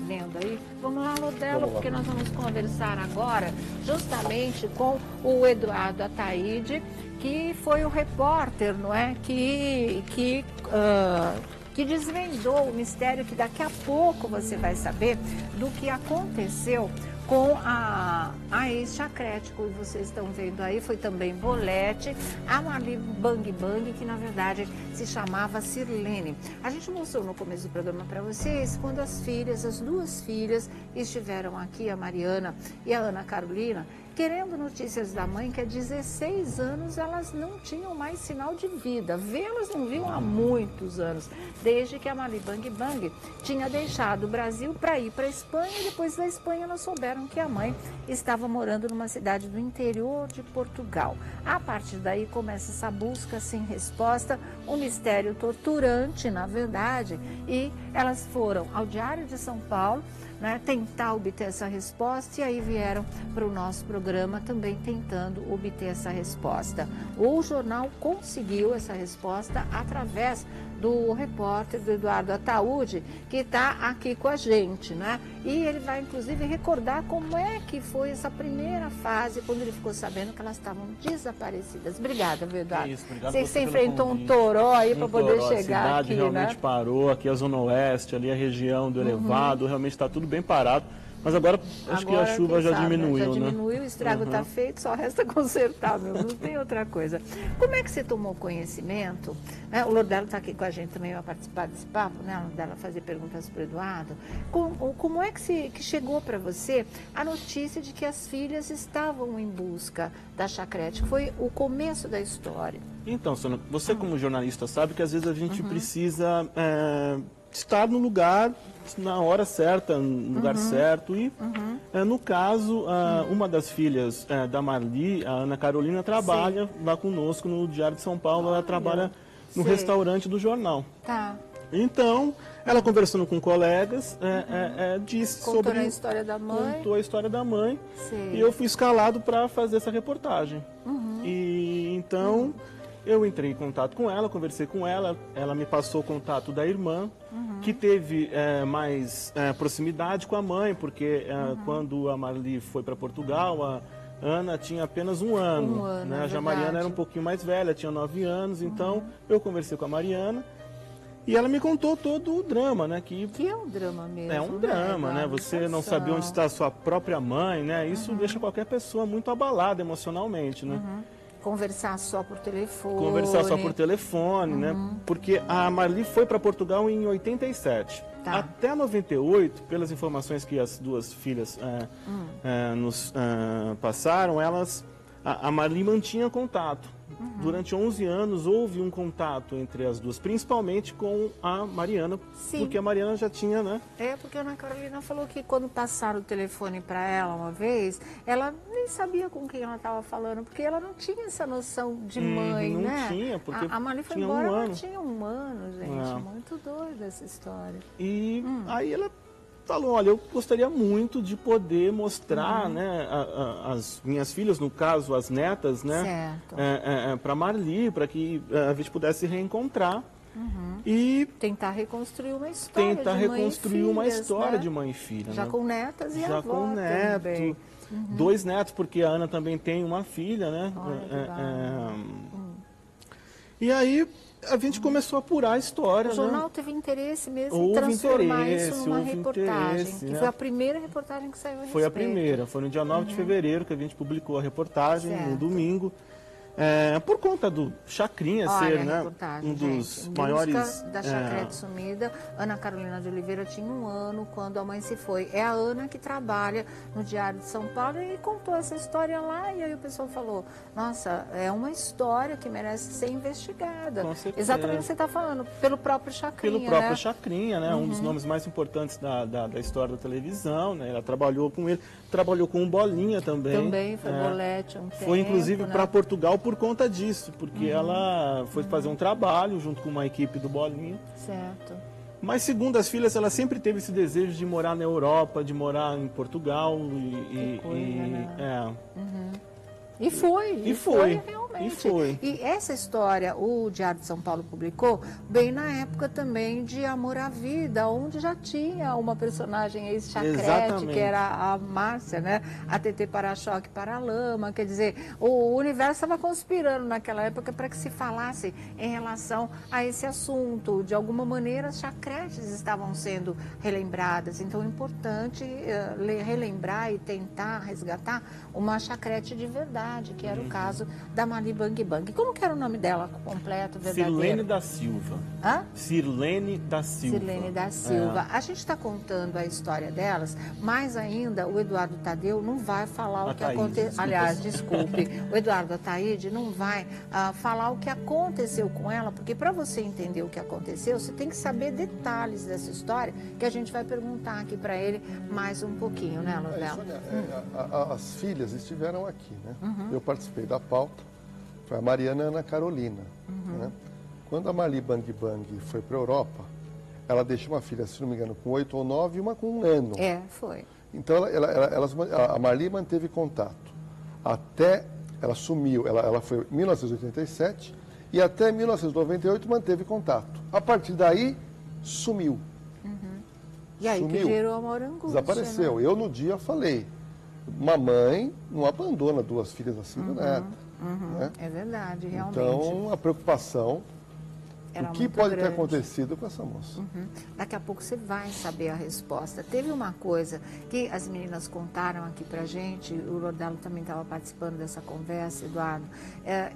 vendo aí? Vamos lá, Lodela, porque nós vamos conversar agora justamente com o Eduardo Ataide, que foi o repórter, não é? Que desvendou o mistério, que daqui a pouco você vai saber do que aconteceu com a ex-Chacrete, como vocês estão vendo aí, foi também Bolete, a Marli Bang Bang, que na verdade se chamava Sirlene. A gente mostrou no começo do programa para vocês, quando as duas filhas estiveram aqui, a Mariana e a Ana Carolina, querendo notícias da mãe, que há 16 anos elas não tinham mais sinal de vida. Vê-las não viam há muitos anos, desde que a Marli Bang Bang tinha deixado o Brasil para ir para a Espanha, e depois da Espanha elas souberam que a mãe estava morando numa cidade do interior de Portugal. A partir daí começa essa busca sem resposta, um mistério torturante, na verdade, e elas foram ao Diário de São Paulo, né, tentar obter essa resposta, e aí vieram para o nosso programa também tentando obter essa resposta. O jornal conseguiu essa resposta através do repórter do Eduardo Ataúde, que está aqui com a gente, né? E ele vai inclusive recordar como é que foi essa primeira fase, quando ele ficou sabendo que elas estavam desaparecidas. Obrigada, viu, Eduardo? Isso, obrigado. Você enfrentou um toró aí para poder chegar aqui, aqui, né? A cidade realmente parou, aqui a Zona Oeste, ali a região do Elevado, realmente está tudo bem parado. Mas agora acho que a chuva já diminuiu, né? Já né? diminuiu, o estrago está feito, só resta consertar, meu, não tem outra coisa. Como é que você tomou conhecimento? O Lordelo está aqui com a gente também para participar desse papo, né? O Lordelo fazer perguntas para o Eduardo. Como é que chegou para você a notícia de que as filhas estavam em busca da Chacrete? Foi o começo da história. Então, Sônia, você como jornalista sabe que às vezes a gente precisa estar no lugar, na hora certa, no lugar certo. E, no caso, uma das filhas da Marli, a Ana Carolina, trabalha lá conosco no Diário de São Paulo. Ela trabalha no restaurante do jornal. Tá. Então, ela conversando com colegas, disse Contou a história da mãe. Contou a história da mãe. Sei. E eu fui escalado para fazer essa reportagem. E então eu entrei em contato com ela, conversei com ela, ela me passou o contato da irmã, que teve mais proximidade com a mãe, porque quando a Marli foi para Portugal, a Ana tinha apenas um ano, né? Já a Mariana era um pouquinho mais velha, tinha 9 anos, então eu conversei com a Mariana e ela me contou todo o drama, né? Que é um drama mesmo. É um drama, né? Você não saber onde está a sua própria mãe, né? Isso deixa qualquer pessoa muito abalada emocionalmente, né? Conversar só por telefone. Conversar só por telefone, né? Porque a Marli foi para Portugal em 87. Tá. Até 98, pelas informações que as duas filhas nos passaram, a Marli mantinha contato. Durante 11 anos houve um contato entre as duas, principalmente com a Mariana, porque a Mariana já tinha, né? Porque a Ana Carolina falou que quando passaram o telefone para ela uma vez, ela nem sabia com quem ela estava falando, porque ela não tinha essa noção de mãe, não né? Não tinha, porque a Marli foi tinha embora, um ano. ela tinha um ano, gente. Muito doida essa história. E aí ela falou, olha, eu gostaria muito de poder mostrar, né, as minhas filhas, no caso, as netas, né, para Marli, para que a gente pudesse reencontrar e tentar reconstruir uma história uma história de mãe e filha. Já, né? Com netas e já avó com neto, também. 2 netos, porque a Ana também tem uma filha, né? E aí a gente começou a apurar a história. O jornal teve interesse mesmo em transformar isso numa reportagem, que foi a primeira reportagem que saiu a respeito. Foi a primeira, foi no dia 9 de fevereiro que a gente publicou a reportagem, no domingo. Por conta do Chacrinha ser, né, um dos maiores... da Chacrete sumida. Ana Carolina de Oliveira tinha 1 ano quando a mãe se foi. É a Ana que trabalha no Diário de São Paulo e contou essa história lá, e aí o pessoal falou, nossa, é uma história que merece ser investigada. Com certeza. Exatamente o que você está falando, pelo próprio Chacrinha. Pelo próprio Chacrinha, né? Um dos nomes mais importantes da história da televisão, né? Ela trabalhou com ele, trabalhou com o Bolinha também. Também, foi Bolete um tempo. Foi inclusive para Portugal por conta disso, porque ela foi fazer um trabalho junto com uma equipe do Bolinha. Certo. Mas segundo as filhas, ela sempre teve esse desejo de morar na Europa, de morar em Portugal E foi realmente. E foi. E essa história, o Diário de São Paulo publicou bem na época também de Amor à Vida, onde já tinha uma personagem ex-chacrete, que era a Márcia, né? A TT para-choque para a lama. Quer dizer, o universo estava conspirando naquela época para que se falasse em relação a esse assunto. De alguma maneira, as chacretes estavam sendo relembradas. Então, é importante relembrar e tentar resgatar uma chacrete de verdade, que era o caso da Mali Bang Bang. Como que era o nome dela completo, verdadeiro? Cirlene da Silva. Hã? Cirlene da Silva. Cirlene da Silva. A gente está contando a história delas, mas ainda o Eduardo Tadeu não vai falar o que aconteceu. Aliás, desculpe, o Eduardo Ataíde não vai falar o que aconteceu com ela, porque para você entender o que aconteceu, você tem que saber detalhes dessa história, que a gente vai perguntar aqui para ele mais um pouquinho, né, Lodel? Sônia, as filhas estiveram aqui, né? Eu participei da pauta, foi a Mariana e a Ana Carolina. Né? Quando a Mali Bang Bang foi para a Europa, ela deixou uma filha, se não me engano, com 8 ou 9 e uma com 1 ano. Foi. Então, a Mali manteve contato. Até ela sumiu, ela foi em 1987 e até 1998 manteve contato. A partir daí, sumiu. E aí sumiu. Que gerou uma angústia. Desapareceu. Né? Eu, no dia, falei, mamãe não abandona 2 filhas assim do nada. Né? É verdade, realmente. Então, a preocupação, Era o que muito pode ter grande. acontecido com essa moça? Daqui a pouco você vai saber a resposta. Teve uma coisa que as meninas contaram aqui pra gente, o Lodelo também estava participando dessa conversa, Eduardo,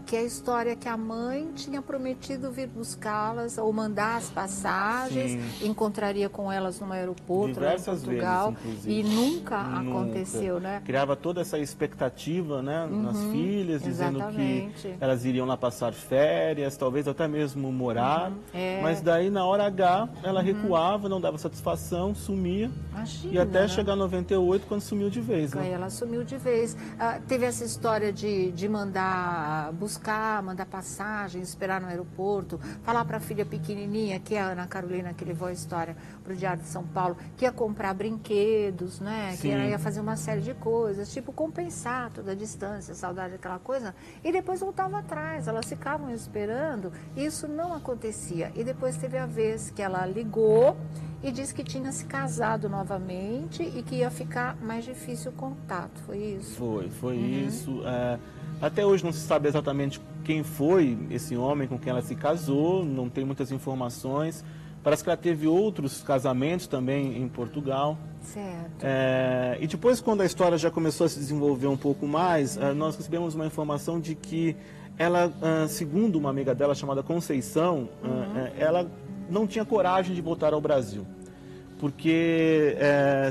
que é a história que a mãe tinha prometido vir buscá-las ou mandar as passagens, encontraria com elas no aeroporto lá em Diversas Portugal, vezes, e inclusive. nunca aconteceu, né? Criava toda essa expectativa, né, nas filhas, dizendo exatamente. que elas iriam lá passar férias, talvez até mesmo morar. Mas daí, na hora H, ela recuava, não dava satisfação, sumia. Imagina, E até né? chegar em 98, quando sumiu de vez. Aí Né? ela sumiu de vez. Teve essa história de mandar buscar, mandar passagem, esperar no aeroporto, falar para a filha pequenininha, que é a Ana Carolina, que levou a história para o Diário de São Paulo, que ia comprar brinquedos, né? Que ela ia fazer uma série de coisas, tipo compensar toda a distância, saudade daquela coisa, e depois voltava atrás. Elas ficavam esperando, e isso não acontecia. E depois teve a vez que ela ligou e disse que tinha se casado novamente e que ia ficar mais difícil o contato, foi isso? Foi isso. Até hoje não se sabe exatamente quem foi esse homem com quem ela se casou, não tem muitas informações. Parece que ela teve outros casamentos também em Portugal. Certo. E depois, quando a história já começou a se desenvolver um pouco mais, nós recebemos uma informação de que ela, segundo uma amiga dela chamada Conceição, ela não tinha coragem de voltar ao Brasil. Porque,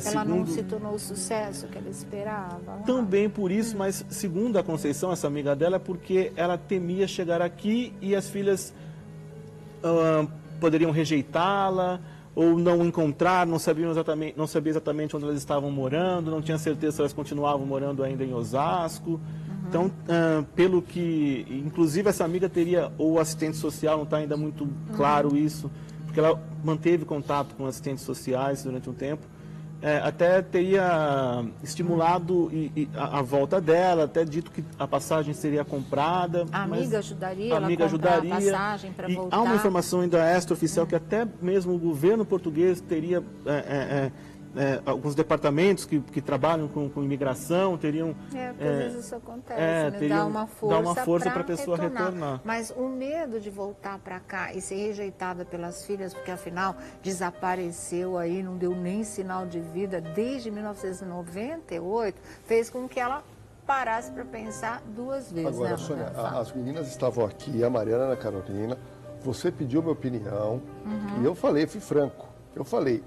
ela não se tornou o sucesso que ela esperava. Lá. Também por isso, mas segundo a Conceição, essa amiga dela, é porque ela temia chegar aqui e as filhas poderiam rejeitá-la ou não encontrar, não sabia exatamente onde elas estavam morando, não tinha certeza se elas continuavam morando ainda em Osasco. Então, pelo que, inclusive essa amiga teria, ou assistente social, não está ainda muito claro isso, porque ela manteve contato com assistentes sociais durante um tempo, até teria estimulado a volta dela, até dito que a passagem seria comprada. A amiga ajudaria ela a comprar a passagem para voltar. Há uma informação ainda extraoficial que até mesmo o governo português teria alguns departamentos que trabalham com imigração teriam... Porque às vezes isso acontece, né? Dá uma força para a pessoa retornar. Mas o medo de voltar para cá e ser rejeitada pelas filhas, porque afinal desapareceu aí, não deu nem sinal de vida desde 1998, fez com que ela parasse para pensar 2 vezes. Agora, né, Sônia, as meninas estavam aqui, a Mariana e a Ana Carolina, você pediu minha opinião e eu falei, fui franco, eu falei,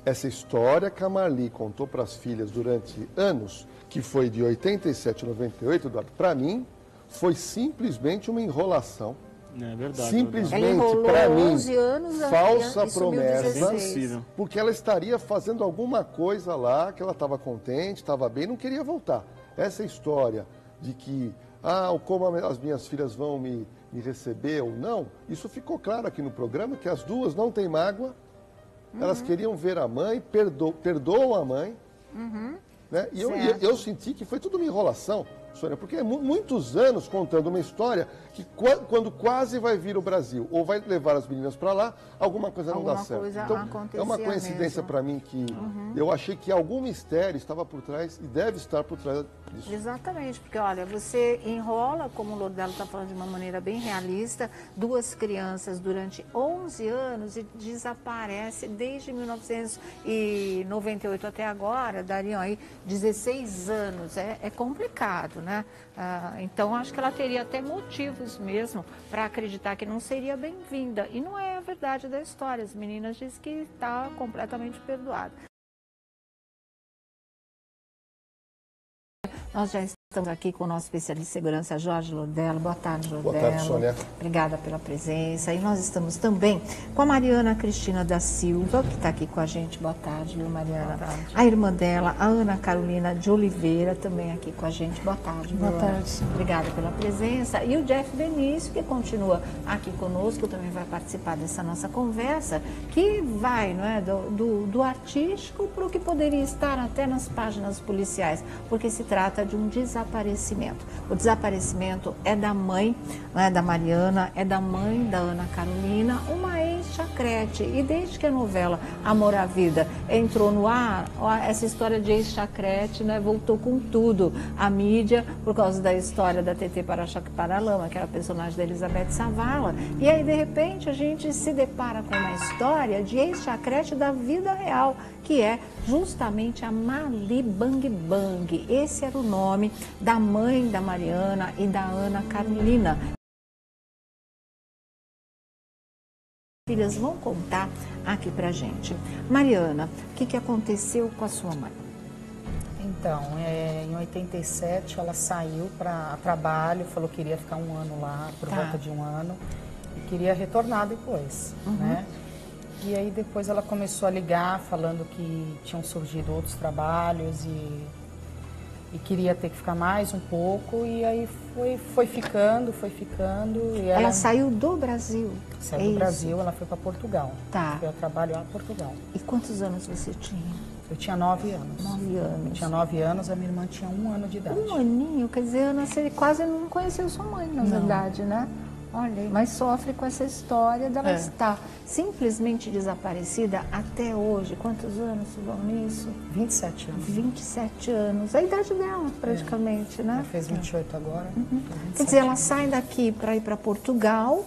essa história que a Marli contou para as filhas durante anos, que foi de 87 a 98, Eduardo, para mim, foi simplesmente uma enrolação. É verdade. Simplesmente, para mim, 11 anos, falsa e promessa, porque ela estaria fazendo alguma coisa lá, que ela estava contente, estava bem, não queria voltar. Essa história de que, como as minhas filhas vão me receber ou não, isso ficou claro aqui no programa, que as duas não têm mágoa. Elas queriam ver a mãe, perdoam a mãe. Né? E eu senti que foi tudo uma enrolação. Sônia, porque é muitos anos contando uma história que quando quase vai vir o Brasil ou vai levar as meninas para lá, alguma coisa não dá certo. Então, é uma coincidência para mim que eu achei que algum mistério estava por trás e deve estar por trás disso. Exatamente, porque olha, você enrola, como o Lordelo está falando de uma maneira bem realista, 2 crianças durante 11 anos e desaparece desde 1998 até agora, dariam aí 16 anos. É complicado, né? Então, acho que ela teria até motivos mesmo para acreditar que não seria bem-vinda. E não é a verdade da história. As meninas dizem que está completamente perdoada. Nós já estamos aqui com o nosso especialista de segurança, Jorge Lordelo. Boa tarde, Lordelo. Boa tarde, Sônia. Obrigada pela presença. E nós estamos também com a Mariana Cristina da Silva, que está aqui com a gente. Boa tarde, viu, Mariana? Boa tarde. A irmã dela, a Ana Carolina de Oliveira, também aqui com a gente. Boa tarde, Boa Ana. tarde. Obrigada pela presença. E o Jeff Benício, que continua aqui conosco, também vai participar dessa nossa conversa, que vai, não é, do artístico para o que poderia estar até nas páginas policiais, porque se trata de um desaparecimento. O desaparecimento é da mãe, não é da Mariana, é da mãe da Ana Carolina, uma ex-chacrete. E desde que a novela Amor à Vida entrou no ar, essa história de ex-chacrete, né, voltou com tudo. A mídia, por causa da história da TT Para-Choque Para-Lama, que era a personagem da Elizabeth Savala. E aí, de repente, a gente se depara com uma história de ex-chacrete da vida real, que é justamente a Mali Bang Bang. Esse era o nome da mãe da Mariana e da Ana Carolina. As filhas vão contar aqui pra gente. Mariana, o que aconteceu com a sua mãe? Então, em 87 ela saiu para trabalho, falou que iria ficar um ano lá, por volta de um ano, e queria retornar depois, né? E aí depois ela começou a ligar falando que tinham surgido outros trabalhos e queria ter que ficar mais um pouco, e aí foi ficando. E ela saiu do Brasil? Saiu do Brasil, ela foi para Portugal. Tá. Foi a trabalho lá em Portugal. E quantos anos você tinha? Eu tinha 9 anos. 9 anos. Eu tinha 9 anos, a minha irmã tinha 1 ano de idade. Um aninho, quer dizer, Ana, você quase não conheceu sua mãe, na verdade, né? Olha, mas sofre com essa história dela estar simplesmente desaparecida até hoje. Quantos anos vão nisso? 27 anos. 27 anos. A idade dela, praticamente, né? Ela fez 28 agora. Quer dizer, ela sai daqui para ir para Portugal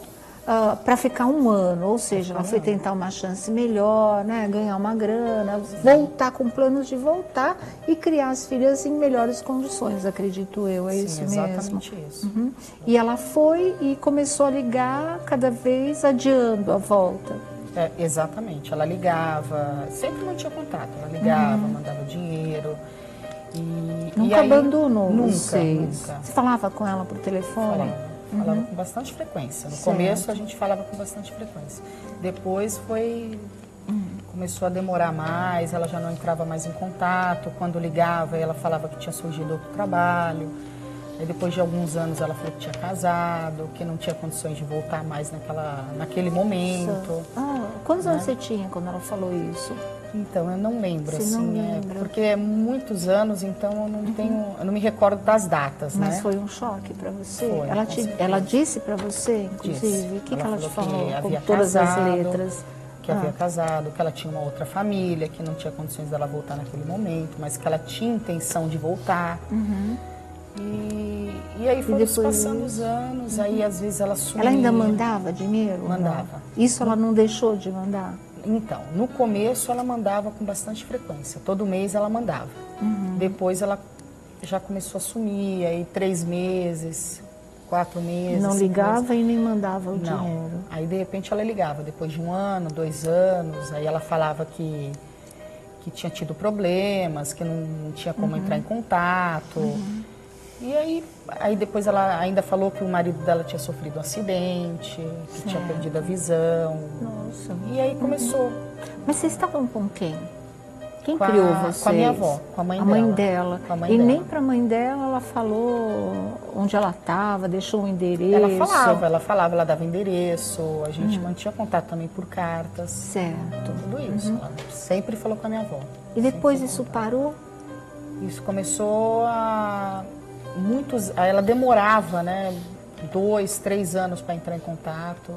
para ficar um ano, ou seja, ela foi tentar uma chance melhor, né? Ganhar uma grana, voltar com planos de voltar e criar as filhas em melhores condições, acredito eu, é isso mesmo? Exatamente isso. E ela foi e começou a ligar cada vez adiando a volta. Exatamente, ela ligava, sempre mantinha contato, ela ligava, mandava dinheiro. Nunca abandonou nunca. Você falava com ela por telefone? Falava com bastante frequência. No começo a gente falava com bastante frequência. Depois começou a demorar mais, ela já não entrava mais em contato. Quando ligava, ela falava que tinha surgido outro trabalho. Aí depois de alguns anos ela falou que tinha casado, que não tinha condições de voltar mais naquele momento. Quantos anos você tinha quando ela falou isso? Então, eu não lembro, Você não lembra? Porque é muitos anos, então eu não me recordo das datas, Mas né? foi um choque para você? Foi, ela disse para você, inclusive? Disse. O que ela te falou? Que Com havia todas as casado, letras. Que havia casado, que ela tinha uma outra família, que não tinha condições dela voltar naquele momento, mas que ela tinha intenção de voltar. E aí foram passando os anos, aí às vezes ela sumia. Ela ainda mandava dinheiro? Mandava. Não? Isso ela não deixou de mandar? Então, no começo ela mandava com bastante frequência, todo mês ela mandava. Depois ela já começou a sumir, aí 3 meses, 4 meses. Não ligava e nem mandava o dinheiro? Não. Aí de repente ela ligava, depois de 1 ano, 2 anos, aí ela falava que tinha tido problemas, que não tinha como entrar em contato. E aí depois ela ainda falou que o marido dela tinha sofrido um acidente, que tinha perdido a visão. Nossa. E aí começou. Mas vocês estavam com quem? Quem criou vocês? Com a minha avó, com a mãe dela. Mãe dela. Com a mãe e dela. nem para a mãe dela ela falou onde ela estava, deixou um endereço? Ela falava, ela dava endereço, a gente mantinha contato também por cartas. Certo. Tudo isso. Ela sempre falou com a minha avó. E depois isso parou? Isso começou ela demorava, né? 2, 3 anos para entrar em contato.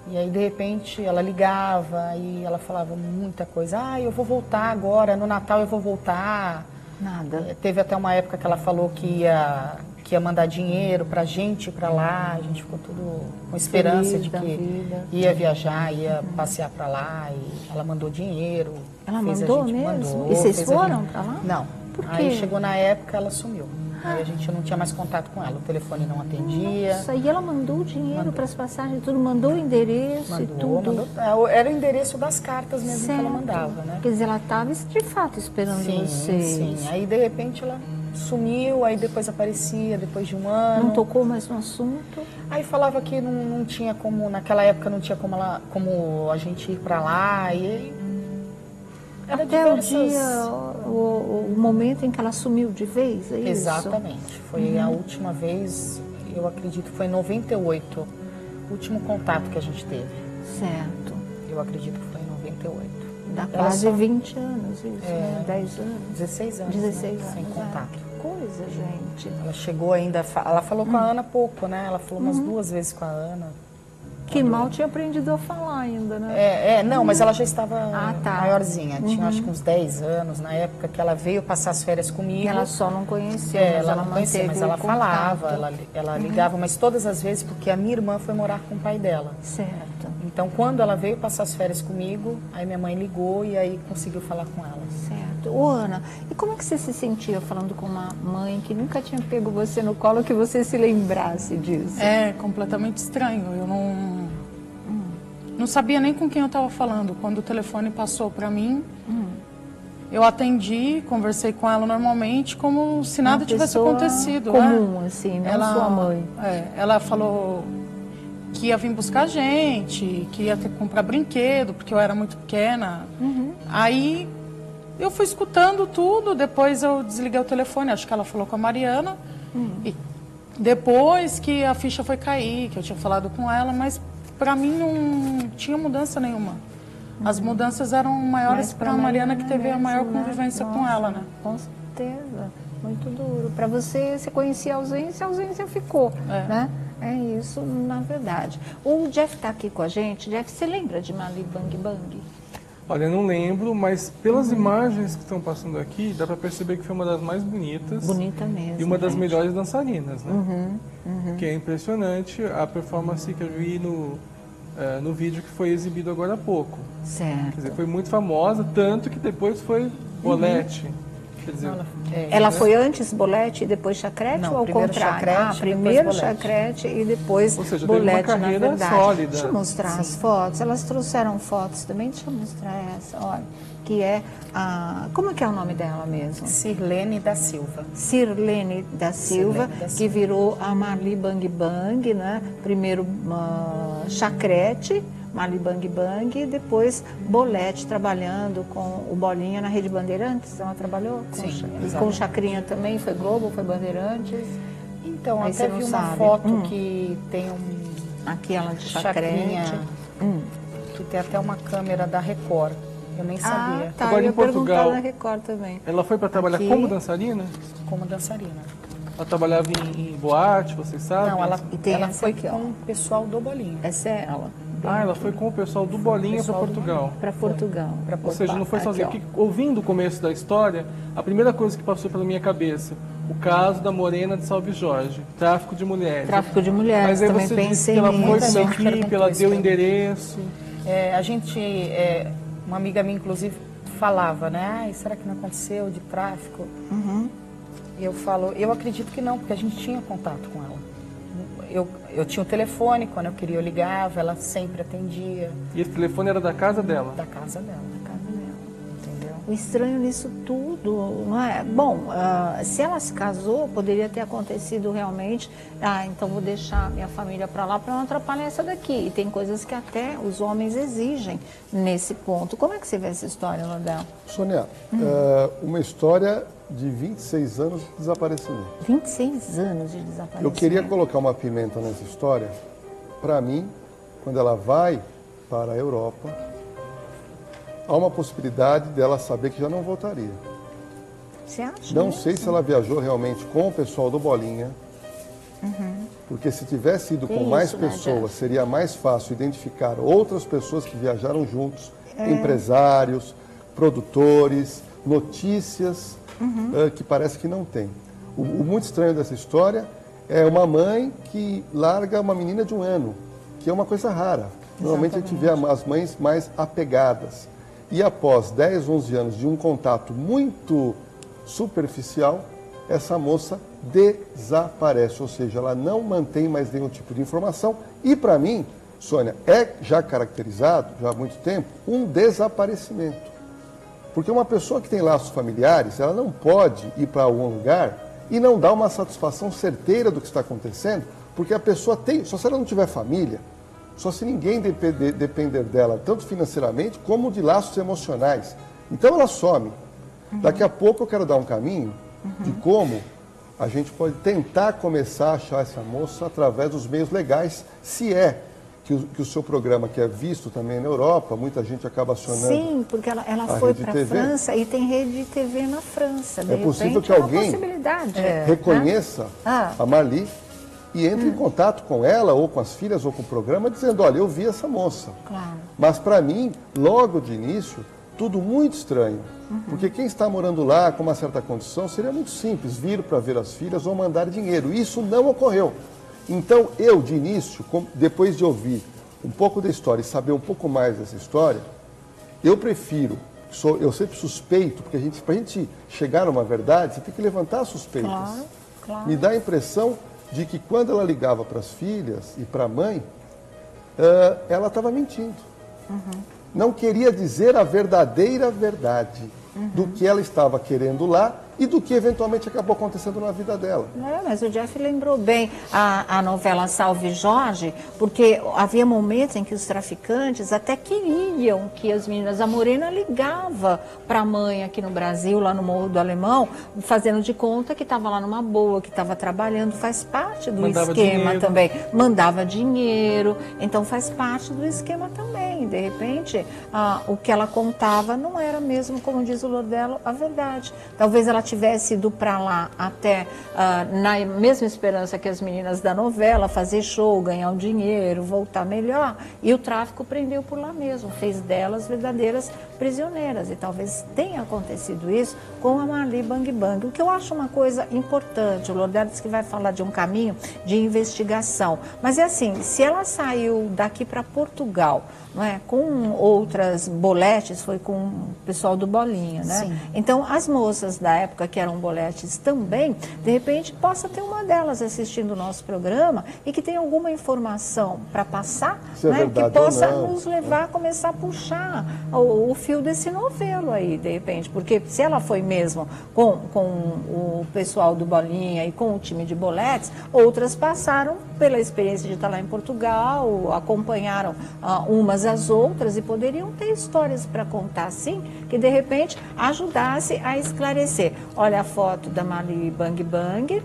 E aí, de repente, ela ligava e ela falava muita coisa. Ah, eu vou voltar agora, no Natal eu vou voltar. Nada. Teve até uma época que ela falou que ia mandar dinheiro pra gente ir pra lá. A gente ficou tudo com esperança Feliz de da que vida. ia viajar, ia passear pra lá. E ela mandou dinheiro. Ela fez a mandou gente- mesmo? Mandou, E vocês fez a foram gente- pra lá? Não. Por quê? Aí chegou na época, ela sumiu. Aí a gente não tinha mais contato com ela. O telefone não atendia. Nossa, e ela mandou o dinheiro para as passagens, tudo, mandou o endereço e tudo. Era o endereço das cartas mesmo que ela mandava, né? Quer dizer, ela estava de fato esperando vocês. Sim. Aí de repente ela sumiu, aí depois aparecia, depois de um ano. Não tocou mais no assunto? Aí falava que não tinha como, naquela época não tinha como, como a gente ir pra lá. E era Até diversas... o dia, o momento em que ela sumiu de vez, é isso? Exatamente. Foi a última vez, eu acredito que foi em 98, o último contato que a gente teve. Certo. Eu acredito que foi em 98. Dá Ela quase só- 20 anos isso, né? 10 anos. 16 anos. 16 né? anos. Sem contato. Que coisa, gente. Ela chegou ainda, ela falou com a Ana pouco, né? Ela falou umas 2 vezes com a Ana. Que mal tinha aprendido a falar ainda, né? Não, mas ela já estava tá. maiorzinha. Tinha acho que uns 10 anos, na época que ela veio passar as férias comigo. E ela só não conhecia, mas ela ela não conhecia, manteve mas ela o falava, contato. ela ligava, mas todas as vezes porque a minha irmã foi morar com o pai dela. Certo. Então, quando ela veio passar as férias comigo, aí minha mãe ligou e aí conseguiu falar com ela. Certo. Ô, Ana, e como é que você se sentia falando com uma mãe que nunca tinha pego você no colo, que você se lembrasse disso? É completamente estranho. Eu não sabia nem com quem eu estava falando. Quando o telefone passou para mim, eu atendi, conversei com ela normalmente, como se nada Uma tivesse pessoa acontecido. comum, assim, não sua mãe. Ela falou que ia vir buscar a gente, que ia ter que comprar brinquedo, porque eu era muito pequena. Aí eu fui escutando tudo, depois eu desliguei o telefone, acho que ela falou com a Mariana. E depois que a ficha foi cair, que eu tinha falado com ela, mas para mim não tinha mudança nenhuma. As mudanças eram maiores para a Mariana, que teve a maior convivência com ela, né? Com certeza, muito duro. Para você conhecia a ausência ficou, né? É isso, na verdade. O Jeff está aqui com a gente. Jeff, você lembra de Mali Bang Bang? Olha, eu não lembro, mas pelas imagens que estão passando aqui, dá para perceber que foi uma das mais bonitas. Bonita mesmo. E uma das gente. melhores dançarinas, né? Que é impressionante a performance que eu vi no vídeo que foi exibido agora há pouco. Certo. Quer dizer, foi muito famosa, tanto que depois foi Bolete. Quer dizer, Ela foi antes Bolete e depois Chacrete, Não, ou ao primeiro contrário? Chacrete, Primeiro depois Bolete. Chacrete e depois Ou seja, teve uma Bolete, na carreira verdade. sólida. Deixa eu mostrar as fotos. Elas trouxeram fotos também. Deixa eu mostrar essa, olha. Que é a... Como é que é o nome dela mesmo? Sirlene da Silva. Sirlene da Silva, que virou a Marli Bang Bang, né? Primeiro Chacrete, Marli Bang Bang, e depois Bolete, trabalhando com o Bolinha na Rede Bandeirantes. Ela trabalhou? Sim, E com o Chacrinha também, foi Globo, foi Bandeirantes? Então, Aí até você não vi uma sabe. foto que tem Aquela de Chacrinha, Chacrete. que tem até uma câmera da Record. Eu nem sabia. Ah, tá, Agora, eu ia em Portugal- perguntar na Record também. ela foi para trabalhar Aqui. como dançarina? Como dançarina. Ela trabalhava em boate, vocês sabem? Não, ela tem essa foi aqui, ó. com o pessoal do Bolinho. Essa é ela. Ela foi com o pessoal do Bolinha para pessoal do Portugal. Para Portugal. Ou seja, não foi Aqui, sozinha. ó. Porque, ouvindo o começo da história, a primeira coisa que passou pela minha cabeça, o caso da Morena de Salve Jorge, tráfico de mulheres. Tráfico de mulheres, Mas aí também você disse pensei que ela foi nisso. com Muita uma gente equipe, perguntou ela isso deu o pra mim. endereço. A gente, uma amiga minha, inclusive, falava, né? Será que não aconteceu de tráfico? Eu falo, eu acredito que não, porque a gente tinha contato com ela. Eu tinha o telefone, quando eu queria eu ligava, ela sempre atendia. E esse telefone era da casa dela. Da casa dela. Entendeu? O estranho nisso tudo, não é? Bom, se ela se casou, poderia ter acontecido realmente, então vou deixar minha família para lá para não atrapalhar essa daqui. E tem coisas que até os homens exigem nesse ponto. Como é que você vê essa história, Landel? Sônia, uma história de 26 anos de desaparecimento. 26 anos de desaparecimento. Eu queria colocar uma pimenta nessa história. Para mim, quando ela vai para a Europa, há uma possibilidade dela saber que já não voltaria. Você acha? Não mesmo? sei se ela viajou realmente com o pessoal do Bolinha, porque se tivesse ido com mais pessoas, seria mais fácil identificar outras pessoas que viajaram juntos, empresários, produtores, notícias, que parece que não tem. O muito estranho dessa história é uma mãe que larga uma menina de 1 ano, que é uma coisa rara. Normalmente a gente vê as mães mais apegadas. E após 10, 11 anos de um contato muito superficial, essa moça desaparece, ou seja, ela não mantém mais nenhum tipo de informação. E para mim, Sônia, é já caracterizado, já há muito tempo, um desaparecimento. Porque uma pessoa que tem laços familiares, ela não pode ir para algum lugar e não dar uma satisfação certeira do que está acontecendo, porque a pessoa tem, só se ela não tiver família, só se ninguém depender dela, tanto financeiramente como de laços emocionais. Então ela some. Daqui a pouco eu quero dar um caminho de como a gente pode tentar começar a achar essa moça através dos meios legais, se é que o seu programa, que é visto também na Europa, muita gente acaba acionando. Sim, porque ela foi para a França e tem rede de TV na França. De é possível repente, que alguém reconheça a Marli e entre em contato com ela, ou com as filhas, ou com o programa, dizendo, olha, eu vi essa moça. Claro. Mas para mim, logo de início, tudo muito estranho. Porque quem está morando lá com uma certa condição, seria muito simples vir para ver as filhas ou mandar dinheiro. Isso não ocorreu. Então, eu, de início, depois de ouvir um pouco da história e saber um pouco mais dessa história, eu prefiro, eu sempre suspeito, porque para a gente chegar numa verdade, você tem que levantar suspeitas. Claro, claro. Me dá a impressão de que quando ela ligava para as filhas e para a mãe, ela estava mentindo. Não queria dizer a verdadeira verdade do que ela estava querendo lá e do que eventualmente acabou acontecendo na vida dela. Mas o Jeff lembrou bem a novela Salve Jorge, porque havia momentos em que os traficantes até queriam que as meninas, a Morena ligava para a mãe aqui no Brasil, lá no Morro do Alemão, fazendo de conta que estava lá numa boa, que estava trabalhando, faz parte do esquema também. Mandava dinheiro, então faz parte do esquema também. De repente, o que ela contava não era mesmo, como diz o Lordelo, a verdade. Talvez ela tivesse ido para lá até na mesma esperança que as meninas da novela, fazer show, ganhar um dinheiro, voltar melhor, e o tráfico prendeu por lá mesmo, fez delas verdadeiras prisioneiras, e talvez tenha acontecido isso com a Marli Bang Bang, o que eu acho uma coisa importante. O Lordelo disse que vai falar de um caminho de investigação, mas é assim, se ela saiu daqui para Portugal, não é, com outras boletes, foi com o pessoal do Bolinha, né? Sim. Então, as moças da época que eram boletes também, de repente, possa ter uma delas assistindo o nosso programa e que tenha alguma informação para passar, né, que possa nos levar a começar a puxar o fio desse novelo aí, de repente, porque se ela foi mesmo com o pessoal do Bolinha e com o time de boletes, outras passaram pela experiência de estar lá em Portugal, acompanharam umas às outras e poderiam ter histórias para contar, sim, que de repente ajudasse a esclarecer. Olha a foto da Marli Bang Bang,